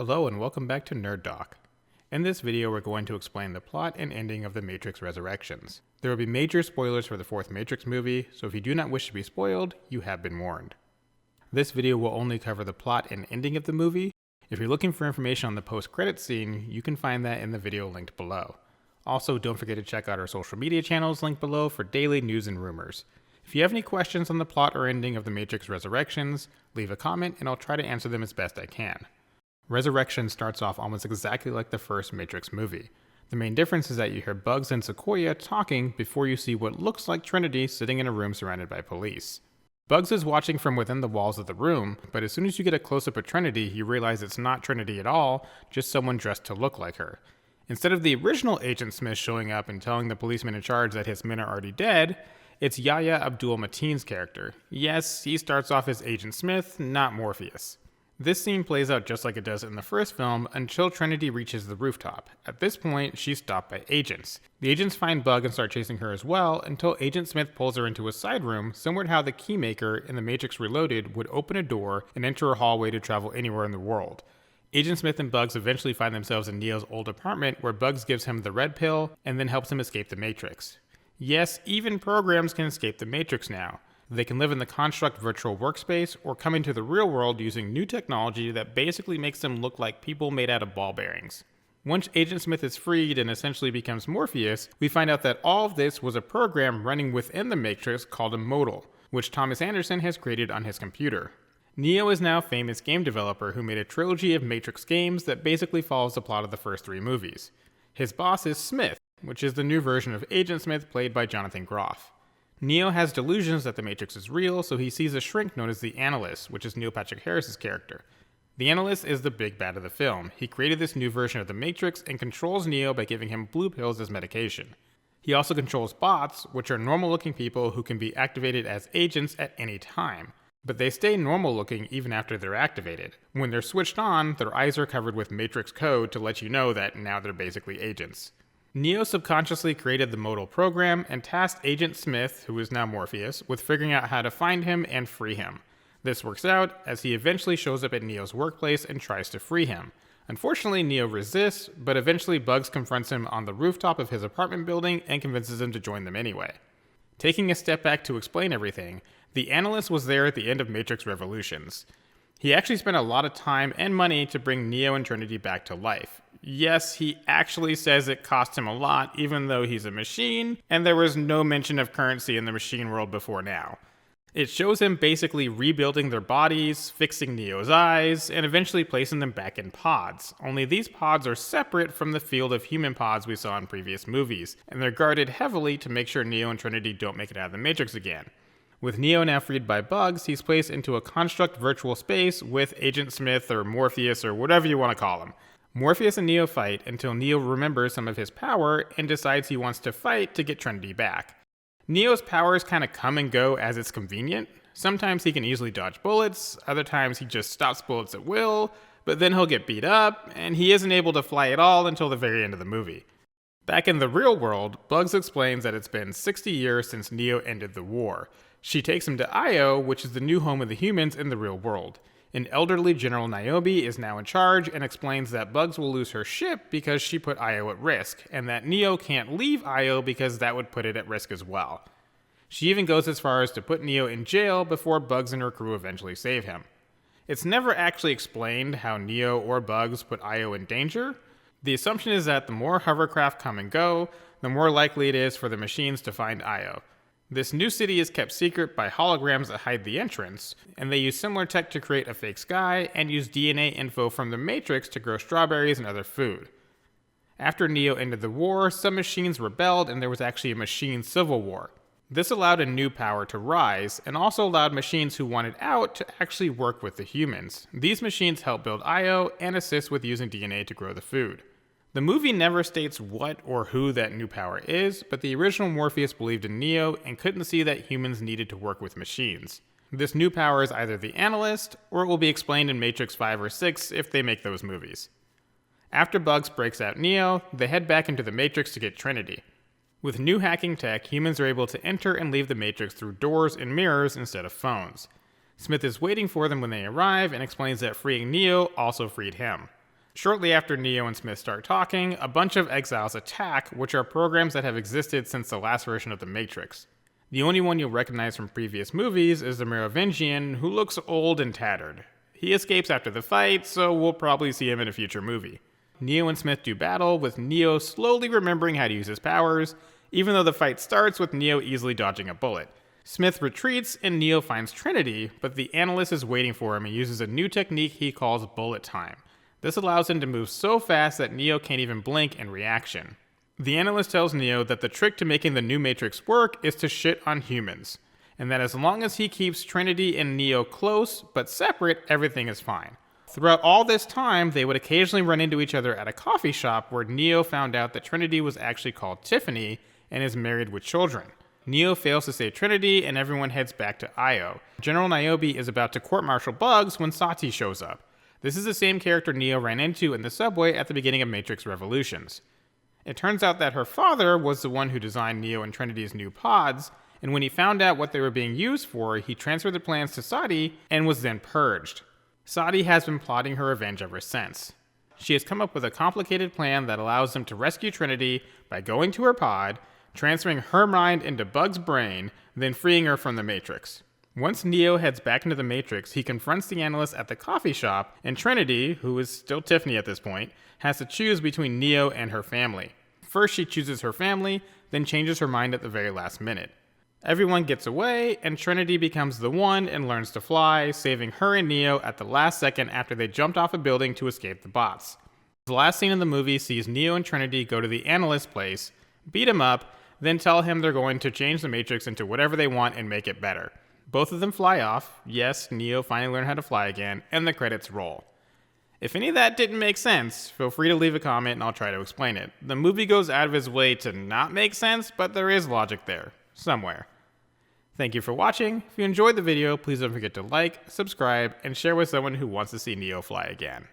Hello and welcome back to Nerd Doc. In this video we're going to explain the plot and ending of The Matrix Resurrections. There will be major spoilers for the fourth Matrix movie, so if you do not wish to be spoiled, you have been warned. This video will only cover the plot and ending of the movie. If you're looking for information on the post-credits scene, you can find that in the video linked below. Also, don't forget to check out our social media channels linked below for daily news and rumors. If you have any questions on the plot or ending of The Matrix Resurrections, leave a comment and I'll try to answer them as best I can. Resurrection starts off almost exactly like the first Matrix movie. The main difference is that you hear Bugs and Sequoia talking before you see what looks like Trinity sitting in a room surrounded by police. Bugs is watching from within the walls of the room, but as soon as you get a close-up of Trinity, you realize it's not Trinity at all, just someone dressed to look like her. Instead of the original Agent Smith showing up and telling the policeman in charge that his men are already dead, it's Yahya Abdul-Mateen's character. Yes, he starts off as Agent Smith, not Morpheus. This scene plays out just like it does in the first film until Trinity reaches the rooftop. At this point, she's stopped by agents. The agents find Bug and start chasing her as well until Agent Smith pulls her into a side room, similar to how the Keymaker in The Matrix Reloaded would open a door and enter a hallway to travel anywhere in the world. Agent Smith and Bugs eventually find themselves in Neo's old apartment where Bugs gives him the red pill and then helps him escape the Matrix. Yes, even programs can escape the Matrix now. They can live in the Construct virtual workspace or come into the real world using new technology that basically makes them look like people made out of ball bearings. Once Agent Smith is freed and essentially becomes Morpheus, we find out that all of this was a program running within the Matrix called a modal, which Thomas Anderson has created on his computer. Neo is now a famous game developer who made a trilogy of Matrix games that basically follows the plot of the first three movies. His boss is Smith, which is the new version of Agent Smith played by Jonathan Groff. Neo has delusions that the Matrix is real, so he sees a shrink known as the Analyst, which is Neil Patrick Harris's character. The Analyst is the big bad of the film. He created this new version of the Matrix and controls Neo by giving him blue pills as medication. He also controls bots, which are normal-looking people who can be activated as agents at any time. But they stay normal-looking even after they're activated. When they're switched on, their eyes are covered with Matrix code to let you know that now they're basically agents. Neo subconsciously created the modal program and tasked Agent Smith, who is now Morpheus, with figuring out how to find him and free him. This works out as he eventually shows up at Neo's workplace and tries to free him. Unfortunately, Neo resists, but eventually Bugs confronts him on the rooftop of his apartment building and convinces him to join them anyway. Taking a step back to explain everything, the Analyst was there at the end of Matrix Revolutions. He actually spent a lot of time and money to bring Neo and Trinity back to life. Yes, he actually says it cost him a lot, even though he's a machine, and there was no mention of currency in the machine world before now. It shows him basically rebuilding their bodies, fixing Neo's eyes, and eventually placing them back in pods. Only these pods are separate from the field of human pods we saw in previous movies, and they're guarded heavily to make sure Neo and Trinity don't make it out of the Matrix again. With Neo now freed by Bugs, he's placed into a Construct virtual space with Agent Smith or Morpheus or whatever you want to call him. Morpheus and Neo fight until Neo remembers some of his power and decides he wants to fight to get Trinity back. Neo's powers kind of come and go as it's convenient. Sometimes he can easily dodge bullets, other times he just stops bullets at will, but then he'll get beat up, and he isn't able to fly at all until the very end of the movie. Back in the real world, Bugs explains that it's been 60 years since Neo ended the war. She takes him to Io, which is the new home of the humans in the real world. An elderly General Niobe is now in charge and explains that Bugs will lose her ship because she put Io at risk, and that Neo can't leave Io because that would put it at risk as well. She even goes as far as to put Neo in jail before Bugs and her crew eventually save him. It's never actually explained how Neo or Bugs put Io in danger. The assumption is that the more hovercraft come and go, the more likely it is for the machines to find Io. This new city is kept secret by holograms that hide the entrance, and they use similar tech to create a fake sky and use DNA info from the Matrix to grow strawberries and other food. After Neo ended the war, some machines rebelled and there was actually a machine civil war. This allowed a new power to rise, and also allowed machines who wanted out to actually work with the humans. These machines help build Io and assist with using DNA to grow the food. The movie never states what or who that new power is, but the original Morpheus believed in Neo and couldn't see that humans needed to work with machines. This new power is either the Analyst, or it will be explained in Matrix 5 or 6 if they make those movies. After Bugs breaks out Neo, they head back into the Matrix to get Trinity. With new hacking tech, humans are able to enter and leave the Matrix through doors and mirrors instead of phones. Smith is waiting for them when they arrive and explains that freeing Neo also freed him. Shortly after Neo and Smith start talking, a bunch of exiles attack, which are programs that have existed since the last version of the Matrix. The only one you'll recognize from previous movies is the Merovingian, who looks old and tattered. He escapes after the fight, so we'll probably see him in a future movie. Neo and Smith do battle, with Neo slowly remembering how to use his powers, even though the fight starts with Neo easily dodging a bullet. Smith retreats and Neo finds Trinity, but the analyst is waiting for him and uses a new technique he calls bullet time. This allows him to move so fast that Neo can't even blink in reaction. The analyst tells Neo that the trick to making the new Matrix work is to shit on humans, and that as long as he keeps Trinity and Neo close but separate, everything is fine. Throughout all this time, they would occasionally run into each other at a coffee shop where Neo found out that Trinity was actually called Tiffany and is married with children. Neo fails to save Trinity and everyone heads back to Io. General Niobe is about to court-martial Bugs when Sati shows up. This is the same character Neo ran into in the subway at the beginning of Matrix Revolutions. It turns out that her father was the one who designed Neo and Trinity's new pods, and when he found out what they were being used for, he transferred the plans to Sati and was then purged. Sati has been plotting her revenge ever since. She has come up with a complicated plan that allows them to rescue Trinity by going to her pod, transferring her mind into Bug's brain, then freeing her from the Matrix. Once Neo heads back into the Matrix, he confronts the analyst at the coffee shop, and Trinity, who is still Tiffany at this point, has to choose between Neo and her family. First she chooses her family, then changes her mind at the very last minute. Everyone gets away, and Trinity becomes the one and learns to fly, saving her and Neo at the last second after they jumped off a building to escape the bots. The last scene in the movie sees Neo and Trinity go to the analyst's place, beat him up, then tell him they're going to change the Matrix into whatever they want and make it better. Both of them fly off. Yes, Neo finally learned how to fly again, and the credits roll. If any of that didn't make sense, feel free to leave a comment and I'll try to explain it. The movie goes out of his way to not make sense, but there is logic there, somewhere. Thank you for watching. If you enjoyed the video, please don't forget to like, subscribe, and share with someone who wants to see Neo fly again.